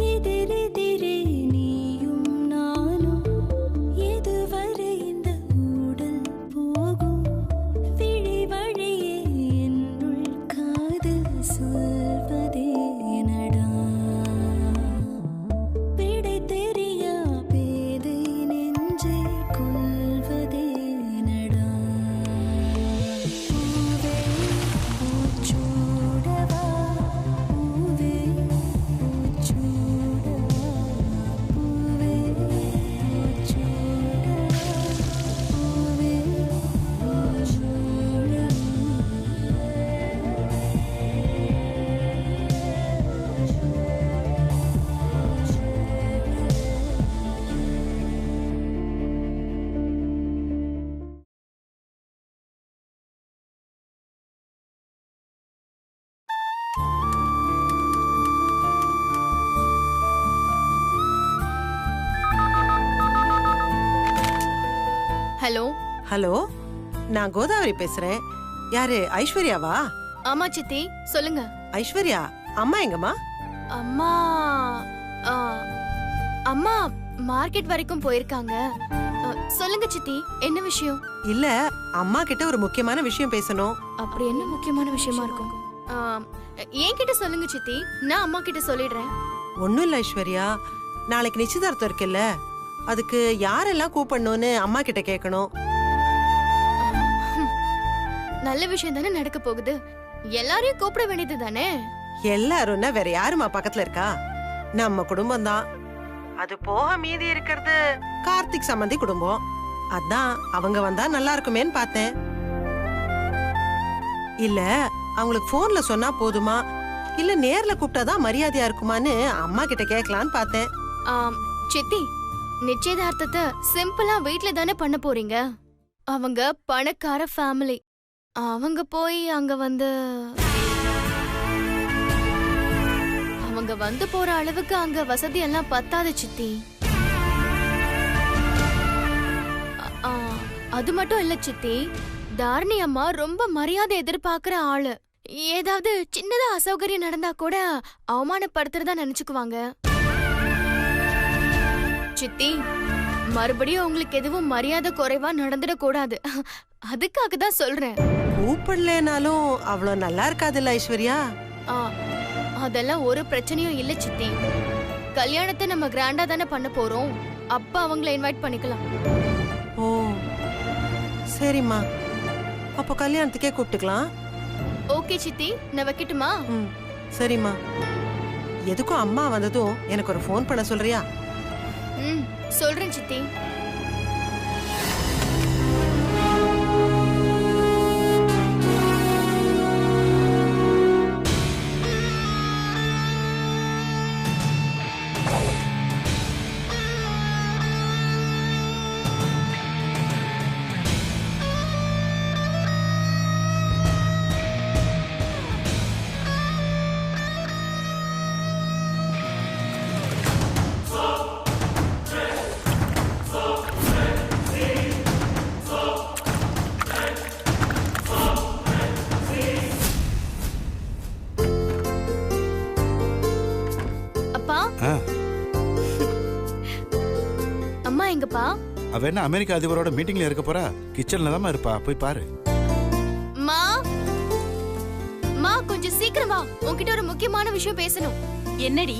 எதிரெதிரே நீயும் நானும் எதுவரை இந்த ஊடல் போகும் விழி வழியே என்னுள் காதல் சொல்வதே நடா விடை தெரியா பேதை நெஞ்சை கொள்வதே நடா பூவே பூச்சூடவா பூவே பூச்சூடவா பூவே பூச்சூடவா பூவே ஹலோ ஹலோ, நான் கோதாவரி பேசுறேன். யாரு, ஐஸ்வர்யாவா? ஆமா சித்தி, சொல்லுங்க. ஐஸ்வர்யா, அம்மா எங்கம்மா? அம்மா ஆ, அம்மா மார்க்கெட் வரைக்கும் போயிருக்காங்க. சொல்லுங்க சித்தி, என்ன விஷயம்? இல்ல, அம்மா கிட்ட ஒரு முக்கியமான விஷயம் பேசணும். அப்படி என்ன முக்கியமான விஷயமா இருக்கும்? என்கிட்ட சொல்லுங்க சித்தி, நான் அம்மா கிட்ட சொல்லிடுறேன். ஒண்ணும் இல்ல ஐஸ்வர்யா, நாளைக்கு நிச்சயதார்த்தம் இருக்குல்ல, அதுக்கு யாரெல்லாம் கூப்பிடணும்னு அம்மா கிட்ட கேட்கணும். நல்ல விஷயம் தானே நடக்க போகுது, எல்லாரையும் கூப்பிட வேண்டியது தானே. எல்லாரும்னா வேற யாருமா பக்கத்துல இருக்கா? நம்ம குடும்பம் தான். அது போக மீதி இருக்கிறது கார்த்திக் சம்பந்தி குடும்பம். அதான் அவங்க வந்தா நல்லா இருக்குமேன்னு பார்த்தேன். இல்ல, அவங்களுக்கு போன்ல சொன்னா போதுமா, இல்ல நேர்ல கூப்பிட்டாதான் மரியாதையா இருக்குமான்னு அம்மா கிட்ட கேட்கலான்னு பார்த்தேன். சித்தி, நிச்சயதார்த்தத்தை சிம்பிளா வீட்ல தானே பண்ண போறீங்க. அவங்க பணக்கார ஃபேமிலி, அவங்க போய் அங்க வந்து போற அளவுக்கு அங்க வசதி எல்லாம் பத்தாது சித்தி. அது மட்டும் இல்ல சித்தி, தாரணி அம்மா ரொம்ப மரியாதை எதிர்பார்க்கிற ஆளு. ஏதாவது சின்னதா அசௌகரியம் நடந்தா கூட அவமானப்படுத்துறதா நினைச்சுக்குவாங்க. சித்தி, மறுபடியும் உங்களுக்கு எதுவும் மரியாதை குறைவா நடந்துடக் கூடாது, அதுக்காக தான் சொல்றேன். கூப்பிடலனாலும் அவ்வளவு நல்லா இருக்காதுல்ல ஐஸ்வர்யா? அதெல்லாம் ஒரு பிரச்சனையும் இல்ல சித்தி. கல்யாணத்தை நம்ம கிராண்டா தானே பண்ண போறோம், அப்ப அவங்கள இன்வைட் பண்ணிக்கலாம். ஓ சரிம்மா, அப்போ கல்யாணத்துக்கே கூப்பிட்டுக்கலாம். ஓகே சித்தி, நான் வைக்கட்டுமா? சரிம்மா. எதுக்கும் அம்மா வந்ததும் எனக்கு ஒரு ஃபோன் பண்ண சொல்றியா? சொல்றேன் சித்தி. அம்மா எங்கப்பா? அவ என்ன அமெரிக்கா அதிபரோட மீட்டிங்ல இருக்க போறா? கிச்சன்ல தான் இருப்பா, போய் பாரு. மா மா, கொஞ்சம் சீக்கிரம் வா, உன்கிட்ட ஒரு முக்கியமான விஷயம் பேசணும். என்னடி?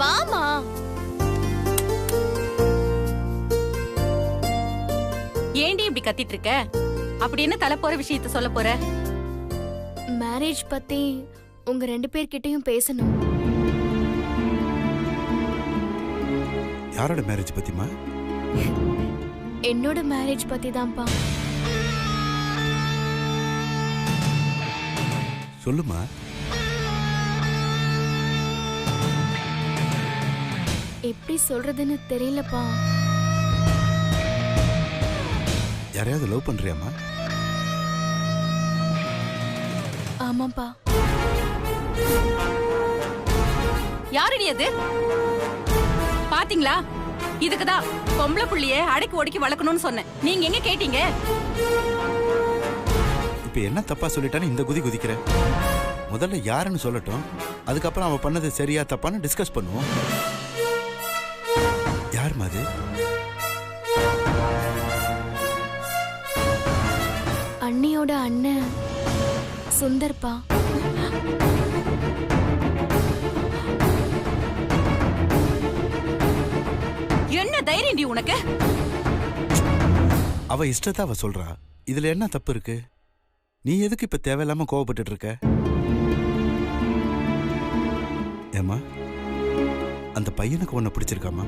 வாமா. ஏண்டி இப்படி கத்திட்டு இருக்க? அப்படி என்ன தலை போற விஷயத்த சொல்ல போற? மேரேஜ் பத்தி உங்க 2 பேர்கிட்டயும் பேசணும். யாரோட மேரேஜ் பத்திமா? என்னோட மேரேஜ் பத்தி தான்ப்பா. சொல்லுமா. எப்படி சொல்றதுன்னு தெரியலப்பா. யாரையாவது லவ் பண்றியாமா? ஆமாப்பா. யாரடி அது? பாத்தீங்களா, இதுக்குதான் பொம்பளை புள்ளிய அடக்கி ஒடுக்கி வளர்க்கணும்னு சொன்னேன். நீங்க எங்க கேட்டீங்க? இப்ப என்ன தப்பா சொல்லிட்டான்னு இந்த குதி குதிக்கிற? முதல்ல யாருன்னு சொல்லட்டும், அதுக்கப்புறம் அவ பண்ணது சரியா தப்பான்னு டிஸ்கஸ் பண்ணுவோம். யார் அது? அண்ணியோட அண்ணன் சுந்தர்பா. என்ன தைரியம் டி உனக்கு? அவ இஷ்டத்தை அவ சொல்றா. இதுல என்ன தப்பு இருக்கு? நீ எதுக்கு இப்ப தேவையில்லாம கோவப்பட்டு இருக்க? ஏமா, அந்த பையனுக்கு உன்னை பிடிச்சிருக்காமா?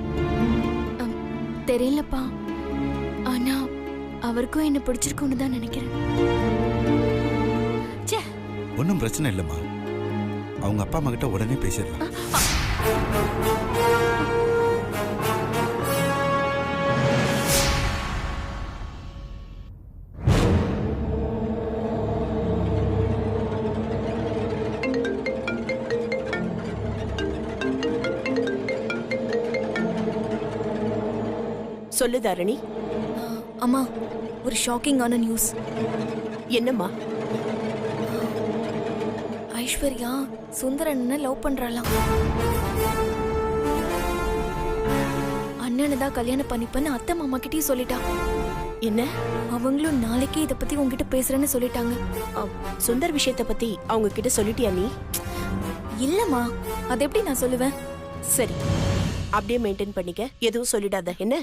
தெரியலப்பா, ஆனா அவருக்கும் என்ன பிடிச்சிருக்குன்னு தான் நினைக்கிறேன். ஒன்னும் பிரச்சனை இல்லம்மா, அவங்க அப்பா அம்மா கிட்ட உடனே பேசிடலாம். சொல்லு தாரணி. அம்மா, ஒரு ஷாக்கிங்கான நியூஸ். என்னம்மா? ஐஸ்வர்யா சுந்தரண்ணனை லவ் பண்றாளாம். அண்ணனை தான் கல்யாணம் பண்ணிப்பேன்னு அத்தை மாமா கிட்டயும் சொல்லிட்டா. என்ன? அவங்களும் நாளைக்கே இத பத்தி உங்ககிட்ட பேசுறேன்னு சொல்லிட்டாங்க. சுந்தர் விஷயத்த பத்தி அவங்க கிட்ட சொல்லிட்டியா நீ? இல்லம்மா, அது எப்படி நான் சொல்லுவேன்? சரி, அப்படியே மெயின்டைன் பண்ணிக்க, எதுவும் சொல்லிடாத என்ன?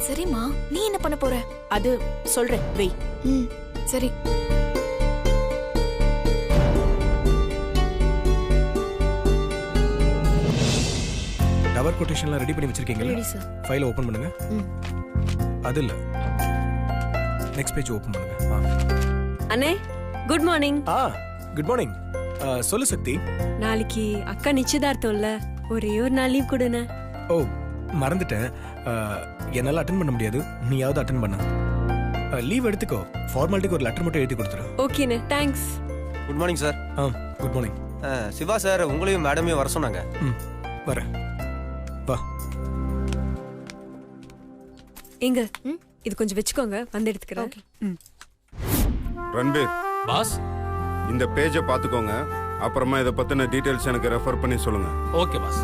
சரிம்மா, நீ என்ன பண்ண போற? அது சொல்றேன், வெய். சரி. டவர் கொட்டேஷன்லாம் ரெடி பண்ணி வச்சிருக்கீங்களா? Ready sir. ஃபைலை ஓபன் பண்ணுங்க. அது இல்ல, நெக்ஸ்ட் பேஜ் ஓபன் பண்ணுங்க. அண்ணே, குட் மார்னிங். Good morning. சொல்லு சக்தி. நாளைக்கு அக்கா நிச்சயதார்த்தம் இல்ல, ஒரே ஒரு நாள் லீவ் கொடுண்ணே. ஓ, மறந்துட்டேன். என்னால அட்டென்ட் பண்ண முடியாது, நீயாவது அட்டென்ட் பண்ண. லீவ் எடுத்துக்கோ, ஃபார்மாலிட்டிக்கு ஒரு லெட்டர் மட்டும் எழுதி கொடுத்துரு. ஓகேண்ணே, thanks. Good morning sir. Good morning. Siva sir உங்களையும் மேடமையும் வர சொன்னாங்க. வரேன், வா. எங்க இது கொஞ்சம் வெச்சுக்கோங்க, வந்து எடுத்துக்கிறேன். ரன்பீர் பாஸ், இந்த பேஜை பார்த்துக்கோங்க, அப்புறமா இதை பத்தின டீடைல்ஸ் எனக்கு ரெஃபர் பண்ணி சொல்லுங்க. Okay boss.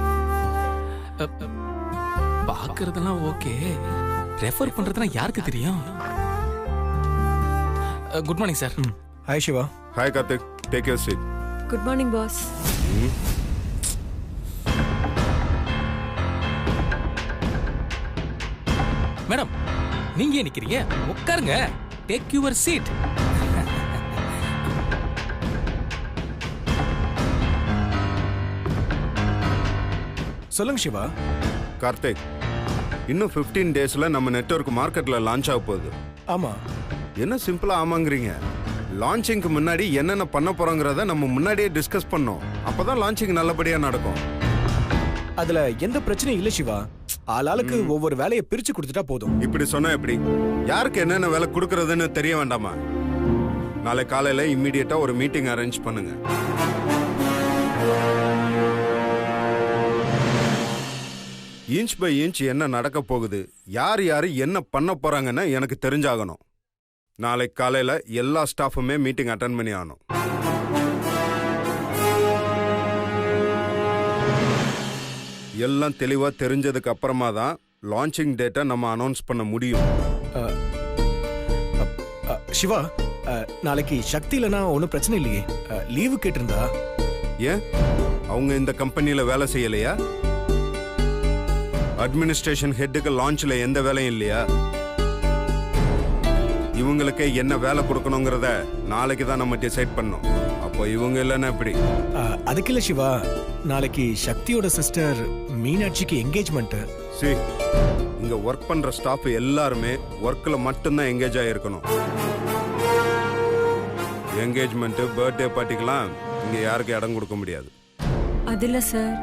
பார்க்கறதெல்லாம் ஓகே, ரெஃபர் பண்றதுலாம் யாருக்கு தெரியும்? Good morning sir. Hi Shiva. Hi Karthik, take your seat. Good morning boss. Madam, நீங்க ஏன் நிக்கிறீங்க? உட்காருங்க, டேக் யுவர் சீட். சொல்லுங்க சிவா. கார்த்திக், இன்னும் 15 டேஸ்ல நம்ம நெட்வொர்க் மார்க்கெட்ல லான்ச் ஆக போகுது. ஆமா. என்ன சிம்பிளா ஆமாங்கிறீங்க? லான்ச்சிங்க்கு முன்னாடி என்னென்ன பண்ண போறோங்கிறத நம்ம முன்னாடியே டிஸ்கஸ் பண்ணோம். அப்பதான் லான்ச்சிங் நல்லபடியா நடக்கும். அதுல எந்த பிரச்சனையும் இல்ல சிவா. ஆளாளுக்கு ஒவ்வொரு வேலையை பிரிச்சு கொடுத்துட்டா போதும். இப்படி சொன்னா எப்படி? யாருக்கு என்னென்ன வேலை கொடுக்கறதுன்னு தெரிய வேண்டாமா? நாளை காலையில இம்மிடியட்டா ஒரு மீட்டிங் அரேஞ்ச் பண்ணுங்க. இன்ச் பை இன்ச் என்ன நடக்க போகுது, யார் யாரு என்ன பண்ண போறாங்கன்னு எனக்கு தெரிஞ்சாகணும். நாளை காலையில எல்லா ஸ்டாஃபுமே மீட்டிங் அட்டெண்ட் பண்ணி ஆகணும். எல்லாம் தெளிவா தெரிஞ்சதுக்கு அப்புறமா தான் லான்ச்சிங் டேட்டை நம்ம அனௌன்ஸ் பண்ண முடியும். சிவா, நாளைக்கு சக்தி இல்லைன்னா ஒன்றும் பிரச்சனை இல்லையே. லீவு கேட்டிருந்தா? ஏன் அவங்க இந்த கம்பெனியில வேலை செய்யலையா? அட்மினிஸ்ட்ரேஷன் ஹெட்டுக்கு லான்ச்ல எந்த வேலையும் இல்லையா? இவங்களுக்கு என்ன வேலை கொடுக்கணுங்கிறத நாளைக்கு தான் நம்ம டிசைட் பண்ணோம். அப்போ இவங்க இல்லைன்னா எப்படி? அதுக்கு இல்ல சிவா, நாளைக்கு சக்தியோட சிஸ்டர் மீனாட்சிக்கு என்கேஜ்மெண்ட். சரி, இங்க ஒர்க் பண்ற ஸ்டாஃப் எல்லாருமே ஒர்க்ல மட்டும்தான் என்கேஜ் ஆயிருக்கணும். என்கேஜ்மெண்ட், பர்த்டே பார்ட்டிக்கெல்லாம் இங்க யாருக்கு இடம் கொடுக்க முடியாது. அது இல்ல சார்,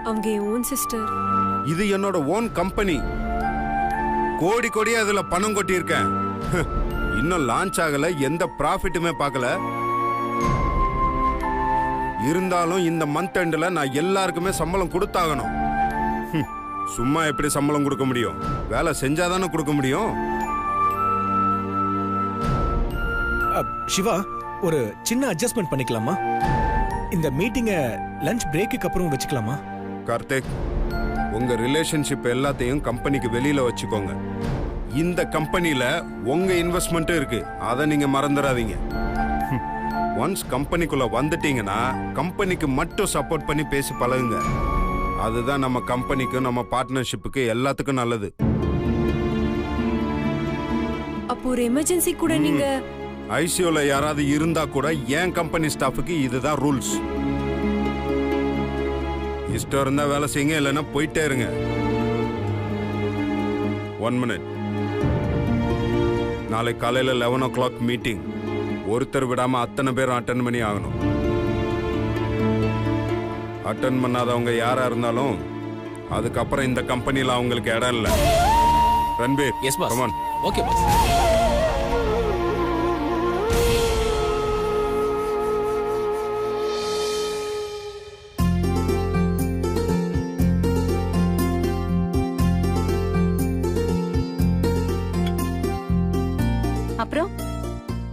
அவங்க என் ஓன் சிஸ்டர். இது என்னோட ஓன் கம்பெனி. கோடி கோடியா இதுல பணம் கொட்டி இருக்கேன். இன்னும் லான்ச் ஆகல, எந்த ப்ராஃபிட்டுமே பார்க்கல. இருந்தாலும் இந்த மந்த் எண்ட்ல நான் எல்லாருக்குமே சம்பளம் கொடுத்தாகணும். சும்மா எப்படி சம்பளம் கொடுக்க முடியும்? வேலை செஞ்சாதானே கொடுக்க முடியும். சிவா, ஒரு சின்ன அட்ஜஸ்ட்மெண்ட் பண்ணிக்கலாமா? இந்த மீட்டிங்கை லஞ்ச் பிரேக்குக்கு அப்புறம் வச்சுக்கலாமா? கார்த்திக், உங்க ரிலேஷன்ஷிப் எல்லாத்தையும் கம்பெனிக்கு வெளியில வச்சுக்கோங்க. இந்த கம்பெனில உங்க இன்வெஸ்ட்மெண்ட் இருக்கு, அதை நீங்க மறந்துடாதீங்க. ஒன்ஸ் கம்பெனிக்குள்ள வந்துட்டீங்கன்னா கம்பெனிக்கு மட்டும் சப்போர்ட் பண்ணி பேசி பழகுங்க. அதுதான் நம்ம கம்பெனிக்கும் நம்ம பார்ட்னர்ஷிப்புக்கு எல்லாத்துக்கும் நல்லது. அப்போ ஒரு எமர்ஜென்சி கூட நீங்க ஐசியூல யாராவது இருந்தா கூட என் கம்பெனி ஸ்டாஃபுக்கு இதுதான் ரூல்ஸ். இஷ்டம் இருந்தா வேலை செய்யுங்க, இல்லைன்னா போயிட்டே இருங்க. 1 minute. நாளை காலையில 11 o'clock மீட்டிங். ஒருத்தர் விடாம அத்தனை பேரும் அட்டன் பண்ணி ஆகணும். அட்டன் பண்ணாதவங்க யாரா இருந்தாலும் அதுக்கப்புறம் இந்த கம்பெனில அவங்களுக்கு இடம் இல்லை. Ranbir, yes boss. come on. Okay boss. அப்புறம்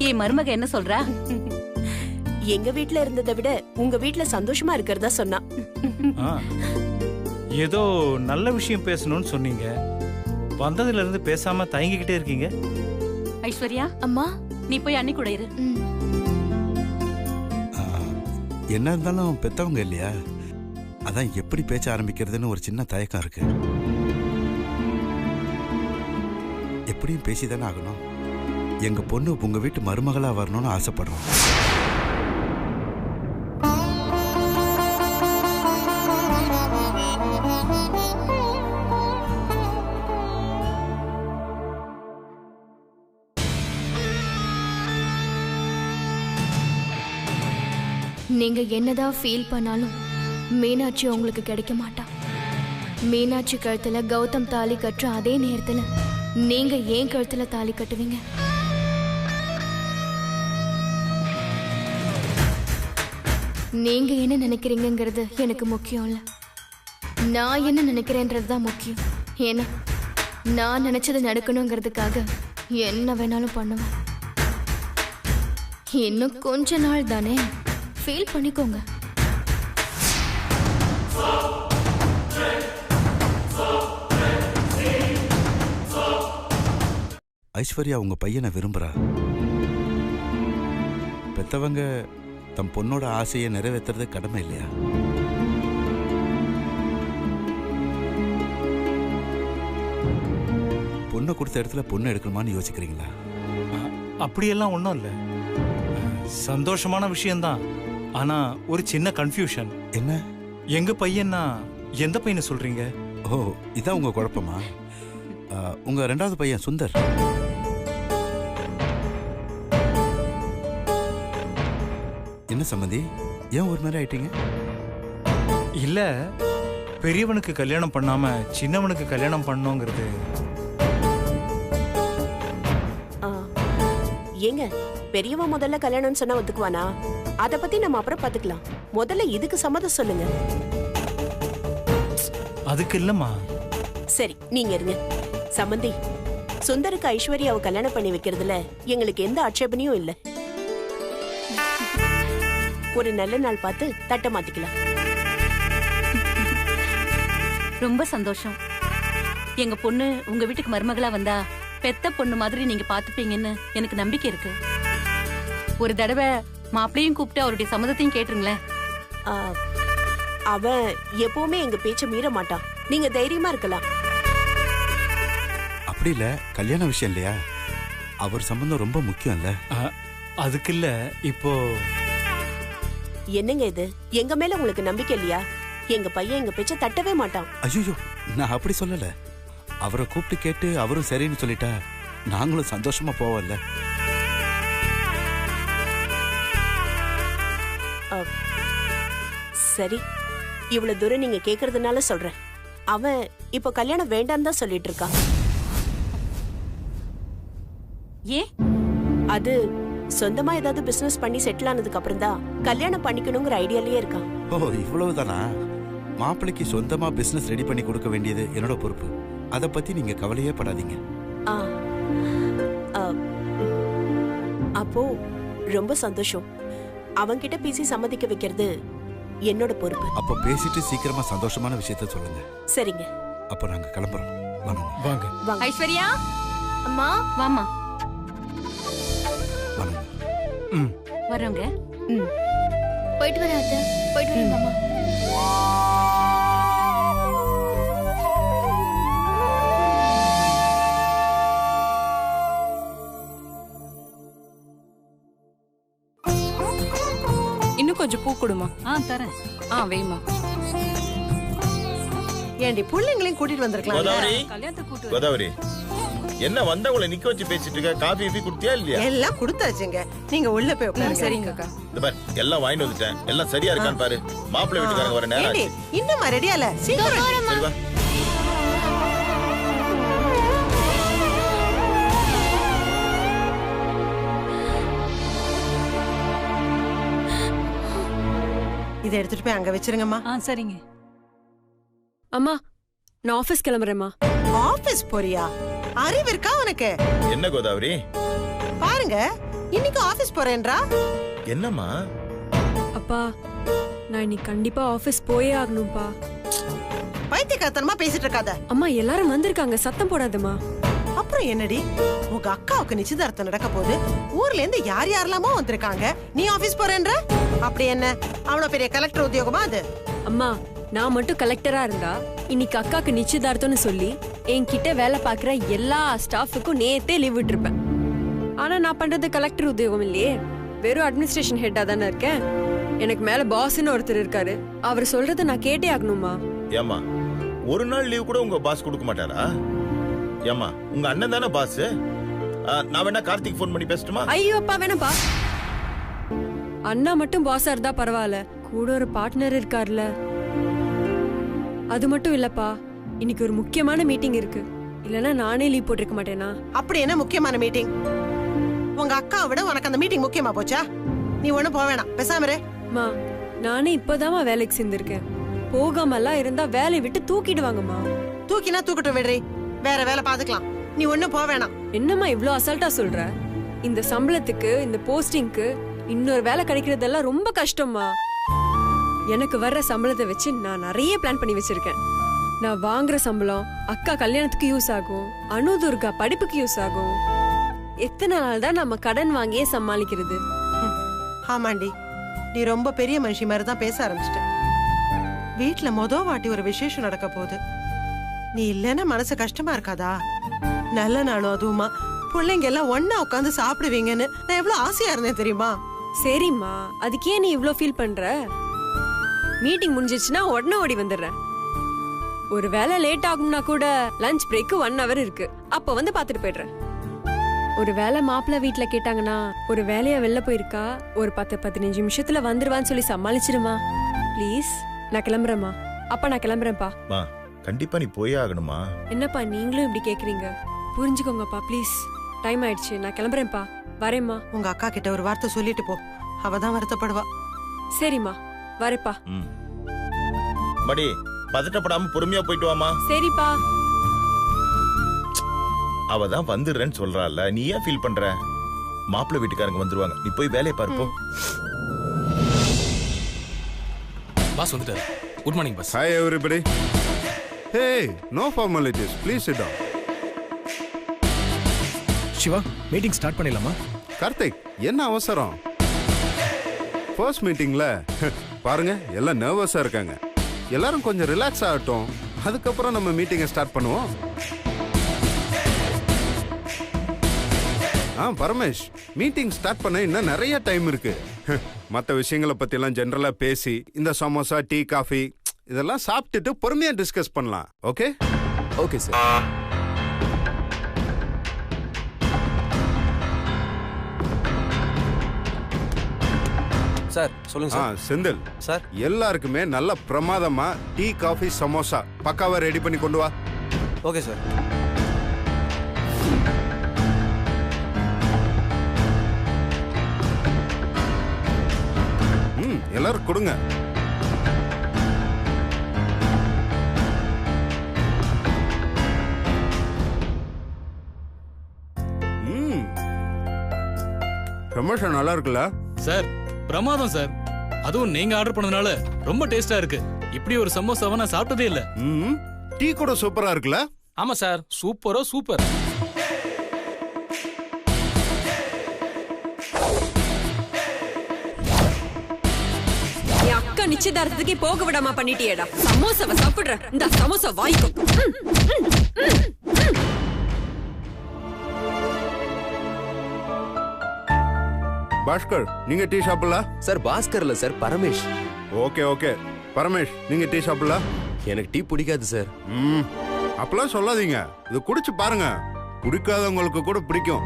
என் மருமக என்ன சொல்றா? எங்க வீட்ல இருந்ததை விட உங்க வீட்ல சந்தோஷமா இருக்கிறதா சொன்னா. ஏதோ நல்ல விஷயம் பேசணும்னு சொன்னீங்க, வந்ததுல இருந்து பேசாம தயங்கிக்கிட்டே இருக்கீங்க. ஐஸ்வர்யா, அம்மா நீ போய் அண்ணி கூட இரு. என்ன இருந்தாலும் பெத்தவங்க இல்லையா, அதான் எப்படி பேச்ச ஆரம்பிக்கிறதுன்னு ஒரு சின்ன தயக்கம் இருக்கு. எப்படியும் பேசிதானே ஆகணும். எங்க பொண்ணு உங்க வீட்டு மருமகளா வரணும்னு ஆசைப்படுறோம். நீங்க என்னதான் ஃபீல் பண்ணாலும் மீனாட்சி உங்களுக்கு கிடைக்க மாட்டா. மீனாட்சி கழுத்துல கௌதம் தாலி கட்டுற அதே நேரத்துல நீங்க ஏன் கழுத்துல தாலி கட்டுவீங்க? நீங்க என்ன நினைக்கிறீங்கிறது எனக்கு முக்கியம் இல்ல, நான் என்ன நினைக்கிறேன்றது தான் முக்கியம். ஏன்னா நான் நினைச்சது நடக்கணுங்கிறதுக்காக என்ன வேணாலும் பண்ணுவேன். இன்னும் கொஞ்ச நாள் தானே, ஃபீல் பண்ணிக்கோங்க. ஐஸ்வர்யா உங்க பையனை விரும்புறா. பெத்தவங்க தம் பொண்ணோட ஆசையை நிறைவேற்றுறது கடமை இல்லையா? பொண்ணை கொடுத்த இடத்துல பொண்ணு எடுக்கணுமான்னு யோசிக்கிறீங்களா? அப்படியெல்லாம் ஒன்றும் இல்லை, சந்தோஷமான விஷயம்தான். ஆனா ஒரு சின்ன கன்ஃபியூஷன். என்ன? எங்க பையன்னா எந்த பையனை சொல்றீங்க? ஓ, இதான் உங்க குழப்பமா? உங்க 2வது பையன் சுந்தர். என்ன சம்மந்தி, ஏன் ஒரு மாதிரி ஆயிட்டீங்க? இல்ல, பெரியவனுக்கு கல்யாணம் பண்ணாம சின்னவனுக்கு கல்யாணம் பண்ணோங்கிறது. ஏங்க, பெரியவன் முதல்ல கல்யாணம் சொன்னா ஒத்துக்குவானா? அத பத்தி நம்ம அப்புறம் பாத்துக்கலாம். முதல்ல இதுக்கு சம்மதம் சொல்லுங்க. அதுக்கு இல்லம்மா. சரி, நீங்க இருங்க. சம்பந்தி, சுந்தருக்கு ஐஸ்வர்யாவை கல்யாணம் பண்ணி வைக்கிறதுல எங்களுக்கு எந்த ஆட்சேபனையும் இல்ல. ஒரு நல்ல நாள் பார்த்து தட்ட மாத்திக்கலாம். ரொம்ப சந்தோஷம். எங்க பொண்ணு உங்க வீட்டுக்கு மருமகளா வந்தா பெத்த பொண்ணு மாதிரி நீங்க பாத்துப்பீங்கன்னு எனக்கு நம்பிக்கை இருக்கு. ஒரு தடவை மாப்பிளையும் கூப்பிட்டு அவருடைய சம்மதத்தையும் கேட்டுருங்களேன். அவன் எப்பவுமே எங்க பேச்ச மீற மாட்டான். நீங்க தைரியமா இருக்கலாம். அப்படி இல்ல, கல்யாண விஷயம் இல்லையா, அவர் சம்பந்தம் ரொம்ப முக்கியம் இல்ல. அதுக்கு இல்ல, இப்போ என்னங்க இது? எங்க மேல உங்களுக்கு நம்பிக்கை இல்லையா? எங்க பையன் எங்க பேச்ச தட்டவே மாட்டான். ஐயோ, நான் அப்படி சொல்லல. அவரை கூப்பிட்டு கேட்டு அவரும் சரின்னு சொல்லிட்டா நாங்களும் சந்தோஷமா போவோம்ல. சரி, இவ்வளவு தூரம் நீங்க கேக்குறதுனால சொல்றேன். அவன் இப்ப கல்யாணம் வேண்டான்னு தான் சொல்லிட்டு இருக்கான். ஏன்? அது சொந்தமா ஏதாவது பிசினஸ் பண்ணி செட்டில் ஆனதுக்கு அப்புறம் தான் கல்யாணம் பண்ணிக்கணுங்கிற ஐடியாலயே இருக்கான். ஓ, இவ்வளவுதானா? மாப்பிள்ளைக்கு சொந்தமா பிசினஸ் ரெடி பண்ணி கொடுக்க வேண்டியது என்னோட பொறுப்பு. அத பத்தி நீங்க கவலையே படாதீங்க. அப்போ ரொம்ப சந்தோஷம். அவன்கிட்ட பேசி சம்மதிக்க வைக்கிறது என்னோட பொறுப்பு. அப்ப பேசிட்டு சீக்கிரமா சந்தோஷமான விஷயத்த சொல்லுங்க. சரிங்க. அப்ப நாங்க கிளம்புறோம். வாங்க. ஐஸ்வர்யா அம்மா வாமா. ம் வரோங்க. போயிட்டு வரேன் அத்தை. போயிட்டு வரேன் மாமா. இன்னும் கொஞ்சம் பூ கொடுமா. தரேன். வேமா. ஏண்டி புள்ளைங்களையும் கூட்டிட்டு வந்திருக்கலாம். கோதாவரி என்ன வந்தவங்களை நிக்க வச்சு பேசிட்டு இருக்க? காபி கீபி குடுத்தியா இல்லையா? எல்லாம் கொடுத்தாச்சுங்க. நீங்க உள்ள போய் உட்காருங்க. சரிங்க அக்கா. இந்த பாரு எல்லாம் வாங்கிட்டு வந்துட்டேன். எல்லாம் சரியா இருக்கான்னு பாரு. மாப்பிள்ளை வீட்டுக்காரங்க வர நேரம் ஆச்சு. இன்னும் ரெடியா இல்ல? சீக்கிரம் சரி வா. இதை எடுத்துட்டு போய் அங்க வச்சிருங்கம்மா. சரிங்க அம்மா. நான் ஆபீஸ் கிளம்புறேம்மா. ஆபீஸ் போறியா? அறிவு இருக்கா உனக்கு? என்ன கோதாவரி பாருங்க இன்னைக்கு ஆபீஸ் போறேன்றா. என்னம்மா? அப்பா நான் இன்னைக்கு கண்டிப்பா ஆபீஸ் போயே ஆகணும்பா. பைத்தியக்காரத்தனமா பேசிட்டு இருக்காத. அம்மா எல்லாரும் வந்திருக்காங்க, சத்தம் போடாதம்மா. அப்புறம் என்னடி, உங்க அக்காவுக்கு நிச்சயதார்த்தம் நடக்க போகுது. ஊர்ல இருந்து யார் யாரெல்லாமோ வந்திருக்காங்க. நீ ஆபீஸ் போறேன்ற? அப்படி என்ன அவ்வளவு பெரிய கலெக்டர் உத்தியோகமா அது? அம்மா நான் மட்டும் கலெக்டரா இருந்தா இன்னைக்கு அக்காக்கு நிச்சயதார்த்தம்னு சொல்லி என்கிட்ட வேலை பாக்குற எல்லா ஸ்டாஃபுக்கும் நேத்தே லீவ் விட்டுருப்பேன். ஆனா நான் பண்றது கலெக்டர் உத்தியோகம் இல்லையே, வெறும் அட்மினிஸ்ட்ரேஷன் ஹெட்டா தானே இருக்கேன். எனக்கு மேல பாஸ்ன்னு ஒருத்தர் இருக்காரு, அவர் சொல்றத நான் கேட்டே ஆகணுமா? ஏமா ஒரு நாள் லீவ் கூட உங்க பாஸ் கொடுக்க மாட்டாரா? ஏமா உங்க அண்ணன் தானே பாஸ். நான் வேணா கார்த்திக் போன் பண்ணி பேசட்டுமா? ஐயோ அப்பா வேணாப்பா. அண்ணா மட்டும் பாஸா இருந்தா பரவாயில்ல, கூட ஒரு பார்ட்னர் இருக்கார்ல. அது மட்டும் இல்லப்பா, இன்னைக்கு ஒரு முக்கியமான மீட்டிங் இருக்கு. இல்லனா நானே லீவ் போட்டிருக்க மாட்டேனா? அப்படி என்ன முக்கியமான மீட்டிங்? உங்க அக்காவை விட உனக்கு அந்த மீட்டிங் முக்கியமா போச்சா? நீ ஒண்ணும் போக வேணாம், பேசாம இரு. மா நானே இப்பதாமா வேலைக்கு சேர்ந்திருக்கேன். போகாமலாம் இருந்தா வேலையை விட்டு தூக்கிடுவாங்கம்மா. தூக்கினா தூக்கிட்டு விடுறி, வேற வேலை பாத்துக்கலாம். நீ ஒண்ணும் போக வேணாம். என்னம்மா இவ்ளோ அசால்ட்டா சொல்ற? இந்த சம்பளத்துக்கு இந்த போஸ்டிங்க்கு இன்னொரு வேலை கிடைக்கிறதெல்லாம் ரொம்ப கஷ்டம்மா. எனக்கு வர்ற சம்பளத்தை வச்சு நான் நிறைய பிளான் பண்ணி வச்சிருக்கேன். நான் வாங்குற சம்பளம் அக்கா கல்யாணத்துக்கு யூஸ் ஆகும், அனுதுர்கா படிப்புக்கு யூஸ் ஆகும். எத்தனை நாள் தான் நம்ம கடன் வாங்கியே சமாளிக்கிறது? ஆமாண்டி, நீ ரொம்ப பெரிய மனுஷி மாதிரி தான் பேச ஆரம்பிச்சிட்ட. வீட்டுல வாட்டி ஒரு விசேஷம் நடக்க போகுது. நீ இல்லைன்னா மனசு கஷ்டமா இருக்காதா? நல்ல நாளும் அதுவுமா பிள்ளைங்க எல்லாம் ஒன்னா உட்காந்து சாப்பிடுவீங்கன்னு நான் எவ்வளவு ஆசையா இருந்தேன் தெரியுமா? சரிம்மா, அதுக்கே நீ இவ்ளோ ஃபீல் பண்ற? மீட்டிங் முடிஞ்சிச்சுன்னா உடனே ஓடி வந்துடுறேன். ஒரு வேலை லேட் ஆகும்னா கூட லஞ்ச் பிரேக் 1 hour இருக்கு, அப்ப வந்து பாத்துட்டு போயிடுறேன். ஒரு வேலை மாப்பிள்ள வீட்டுல கேட்டாங்கன்னா ஒரு வேலையா வெளில போயிருக்கா, ஒரு 10-15 நிமிஷத்துல வந்துருவான்னு சொல்லி சமாளிச்சிருமா ப்ளீஸ். நான் கிளம்புறேம்மா. அப்பா நான் கிளம்புறேன்ப்பா. கண்டிப்பா நீ போயே ஆகணுமா? என்னப்பா நீங்களும் இப்படி கேக்குறீங்க? புரிஞ்சுக்கோங்கப்பா ப்ளீஸ். டைம் ஆயிடுச்சு, நான் கிளம்புறேன்ப்பா. வரேம்மா. உங்க அக்கா கிட்ட ஒரு வார்த்தை சொல்லிட்டு போ, அவதான் வருத்தப்படுவா. சரிம்மா, வரேப்பா. மடி பதட்டப்படாம பொறுமையா போயிட்டு வாமா. சரிப்பா. அவதான் வந்துடுறேன்னு சொல்றாள், நீ ஏன் ஃபீல் பண்ற? மாப்பிள்ளை வீட்டுக்காரங்க வந்துருவாங்க, நீ போய் வேலையை பார்ப்போம். பாஸ் வந்துட்டாரு. Good morning boss. Hi everybody. Hey, no formalities. Please sit down. Siva, meeting start பண்ணிடலாமா? கார்த்திக், என்ன அவசரம்? ஃபர்ஸ்ட் மீட்டிங்ல பாருங்க எல்லாம் நர்வஸா இருக்காங்க. எல்லாரும் கொஞ்சம் ரிலாக்ஸ் ஆகட்டும், அதுக்கப்புறம் நம்ம மீட்டிங்கை ஸ்டார்ட் பண்ணுவோம். பரமேஷ், மீட்டிங் ஸ்டார்ட் பண்ண இன்னும் நிறைய டைம் இருக்கு. மற்ற விஷயங்களை பத்தி எல்லாம் ஜெனரலா பேசி இந்த சமோசா டீ காஃபி இதெல்லாம் சாப்பிட்டுட்டு பொறுமையா டிஸ்கஸ் பண்ணலாம். ஓகே? Okay sir. சார் சொல்லுங்க சார். செந்தில் சார், எல்லாருக்குமே நல்ல பிரமாதமா டீ காஃபி சமோசா பக்காவா ரெடி பண்ணி கொண்டு வா. Okay sir. எல்லாரும் கொடுங்க. சமோசா நல்லா இருக்குல்ல சார் பிரமாதம் சார். அதுவும் நீங்க ஆர்டர் பண்ணதுனால ரொம்ப டேஸ்டா இருக்கு. இப்படி ஒரு சமோசாவை நான் சாப்பிட்டதே இல்ல. டீ கூட சூப்பரா இருக்குல்ல? ஆமா சார், சூப்பரோ சூப்பர். என் அக்கா நிச்சயதார்த்தத்துக்கு போக விடாம பண்ணிட்டியேடா. சமோசாவை சாப்பிடுற, இந்த சமோசா வாய்க்கும். பாஸ்கர் நீங்க டீ சாப்பிடலாம்? சார் பாஸ்கர் இல்ல sir, Paramesh. Okay okay Paramesh நீங்க டீ சாப்பிடலாம்? எனக்கு டீ பிடிக்காது சார். அப்பெல்லாம் சொல்லாதீங்க, இது குடிச்சு பாருங்க, பிடிக்காதவங்களுக்கு கூட பிடிக்கும்.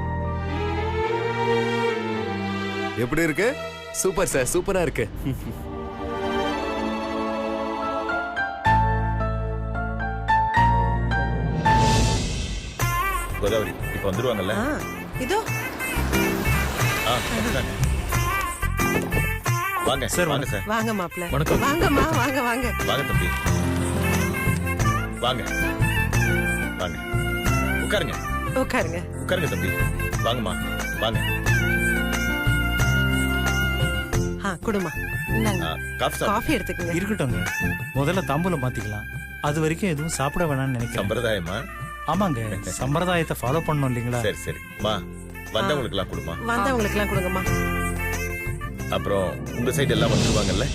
எப்படி இருக்கு? சூப்பர் சார், சூப்பரா இருக்கு. கோதாவரி இப்ப வந்துருவாங்கல்ல? இதோ வாங்க சார், வாங்க சார். வாங்க மாப்ள. வணக்கம். வாங்கம்மா, வாங்க வாங்க. வாங்க தம்பி, வாங்க வாங்க. உட்காருங்க உட்காருங்க. உட்காருங்க தம்பி. வாங்கம்மா வாங்க. குடுமா. காஃபி எடுத்துக்கங்க. இருக்கட்டும்ங்க, முதல்ல தாம்பூலம் மாத்திக்கலாம். அது வரைக்கும் எதுவும் சாப்பிட வேணாம்னு நினைக்கிறேன். சம்பிரதாயமா? ஆமாங்க, சம்பிரதாயத்தை ஃபாலோ பண்ணணும் இல்லைங்களா? சரி சரி மா, வந்தவங்களுக்கு எல்லாம் கொடுமா. வந்தவங்களுக்கு எல்லாம் கொடுங்கம்மா. அப்புறம் உங்க சைடு எல்லாம் வந்துருவாங்கல்ல?